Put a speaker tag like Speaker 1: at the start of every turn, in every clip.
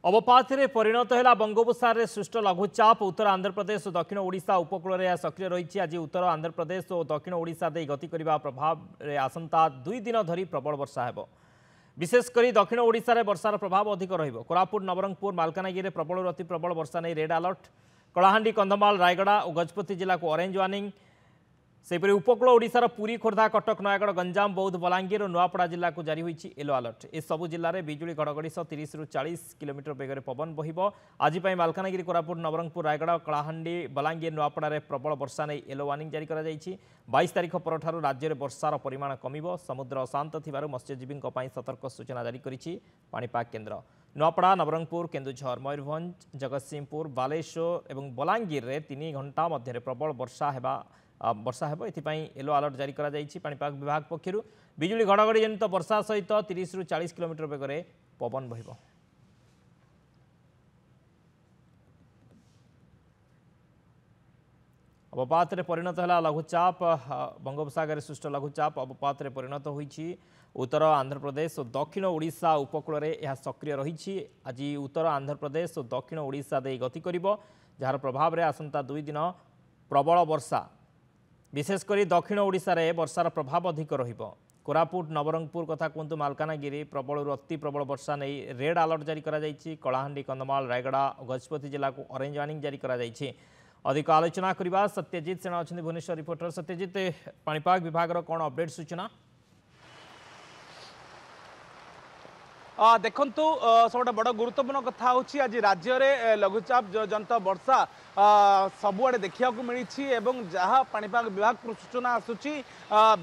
Speaker 1: अवपात परिणत है बंगोपसागर सृष्ट लघुचाप उत्तर आंध्र प्रदेश और दक्षिण ओडिशा उपकूल में सक्रिय रही। आज उत्तर आंध्र प्रदेश और दक्षिण ओडिशा दे गति करने प्रभाव में आसंता 2 दिन धरी प्रबल वर्षा हेबो। विशेषकर दक्षिण ओडिशा रे वर्षार प्रभाव अधिक रहिबो। कोरापुट नवरंगपुर मालकानगिरी प्रबल अति प्रबल वर्षा नहीं रेड अलर्ट। कलाहांडी कंधमाल रायगड़ा और गजपति जिला को ऑरेंज वार्निंग। सेपरी उपकूल ओडिशार पुरी खोर्धा कटक नयागढ़ गंजाम बौद्ध बलांगीर और नुआपड़ा जिला को जारी होईछि येलो अलर्ट। ए सबु जिले में बिजुली घड़घड़ी सह 30 ରୁ 40 किलोमीटर बेगर पवन बहिबो। आज मालकानगिरी कोरापुट नवरंगपुर रायगड़ा कलाहांडी बलांगीर नुआपड़ा रे प्रबल वर्षा नहीं येलो वार्निंग जारी करा जायछि। 22 तारिख परठारु राज्य में वर्षार परिमाण कमिबो। समुद्र अशांत थिबारु मत्स्यजीवी सतर्क सूचना जारी करिछि पाणीपाग केन्द्र। नुआपड़ा नवरंगपुर केन्दुझर मयूरभंज जगतसिंहपुर बालेश्वर और बलांगीर रे 3 घंटा मध्य प्रबल वर्षा हेबो। एथिपाई येलो अलर्ट जारी करा जायछि पाणीपाग विभाग पक्षरु। बिजुली घड़घड़ी जनित वर्षा सहित 30 ରୁ 40 किलोमीटर बेगरे पवन बहिबो। अवपात परिणत है लघुचाप बंगोपसागर सृष्ट लघुचाप अवपात परिणत होईछि। उत्तर आंध्र प्रदेश और दक्षिण ओडिशा उपकूल में यह सक्रिय रही। आज उत्तर आंध्र प्रदेश और दक्षिण ओडिशा दे गति करिबो, जार प्रभाव में आसंता 2 दिन प्रबल वर्षा। विशेषकर दक्षिण ओडिशा रे वर्षार प्रभाव अधिक रहिबो। कोरापुट नवरंगपुर कथा कहतु मालकानगिरी प्रबल अति प्रबल वर्षा नहीं रेड अलर्ट जारी करा जायछि। कलाहांडी कंधमाल रायगड़ा और गजपति जिला को ऑरेंज वार्निंग जारी करा जायछि। अधिक आलोचना करबा सत्यजित सेना अछन भुवनेश्वर रिपोर्टर। सत्यजित, पाणीपाग विभाग रो कोन अपडेट सूचना?
Speaker 2: देखु सब बड़ गुरुत्वपूर्ण कथा होची आज राज्य में लघुचाप जनित वर्षा सबुआड़े देखा मिली। जहाँ पाणीपाग विभाग सूचना आसूची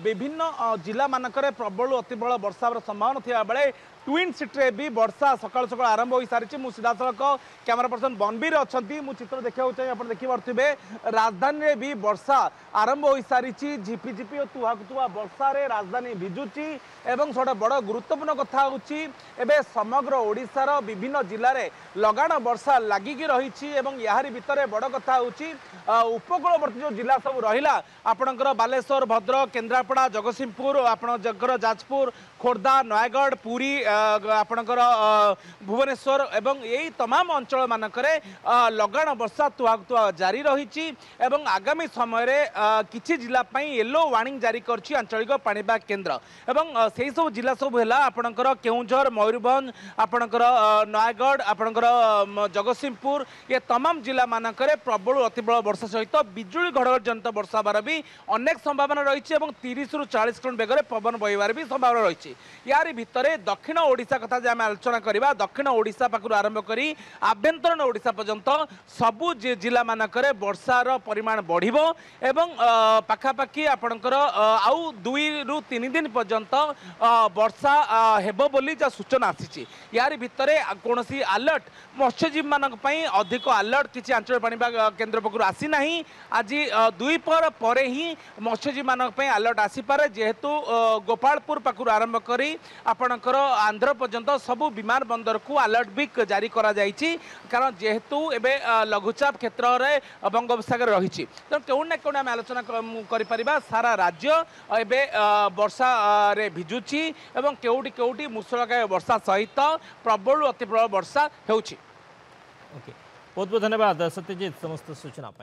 Speaker 2: विभिन्न जिला मानक प्रबल अति प्रबल वर्षार संभावना थिबा बेले ट्विन सिटी भी वर्षा सकाल सकाल आरंभ हो सारी। मुझे सीधा सड़क कैमेरा पर्सन बनबीर अच्छा चित्र देखा चाहिए आप देखिपे राजधानी भी वर्षा आरंभ हो सारी। झिपिझिपि और तुहाकुआ वर्षा राजधानी भिजुची। सब बड़ गुरुत्वपूर्ण कथा होची एबे समग्र ओडिशार विभिन्न जिले में लगाण वर्षा लगिकी रही। यार भितर बड़ कथा होची उपकूलवर्ती जो जिला सब रहा आपणकर बालेश्वर भद्रक केन्द्रापड़ा जगतसिंहपुर आपणकर जाजपुर खोर्धा नयागढ़ पुरी आपणकर भुवनेश्वर एवं यही तमाम अंचल मानकरे लगाण वर्षा तुहाकुआ जारी रही। आगामी समय किछि जिला येलो वार्निंग जारी करछि आंचलिक पाणीपाग केन्द्र। एवं से सब जिला सब है आपणकर केउंझर मयूरभंज आपणकर नयागढ़ आपणकर जगतसिंहपुर ये तमाम जिला मानकरे प्रबल अति प्रबल वर्षा सहित बिजुली घड़घड़ी जनित वर्षा होबार भी अनेक संभावना रही। 30 ରୁ 40 किलोमीटर बेगर पवन बहिबार भी संभावना रही। यार भितर दक्षिण ओडिशा कथा जे आम आलोचना करवा दक्षिण ओडिशा पाखु आरंभ करी आभ्यंतरण ओडिशा पर्यंत सबु जिला मानकरे वर्षार परिमाण बढ़िबो एवं पाखापाखि आपणकर आउ 2 ରୁ 3 दिन पर्यंत वर्षा हेबो बोली जा सूचना आसी। यार भितर कौनसी अलर्ट मत्स्यजीवी मानक पई अधिक अलर्ट किसी आंचलिक पाणीपाग केन्द्र पक्षर आसी नाही। आज 2 पर ही मत्स्यजीवी मानक पई अलर्ट आसी पारे जेहेतु गोपालपुर पाखर आरंभ करी आपणकर आंध्र पर्यंत सबु विमान बंदर को अलर्ट भी जारी करा जायछि। कारण जेहेतु एबे लघुचाप क्षेत्र में बंगोपसागर रही कौन ना कौन आम आलोचना करिपरिबा सारा राज्य एबे वर्षा रे भिजुछि एवं केउटी केउटी मूसलाधार वर्षा सहित प्रबल अति प्रबल वर्षा हेउछि।
Speaker 1: ओके, बहुत बहुत धन्यवाद सत्यजित समस्त सूचना पाई।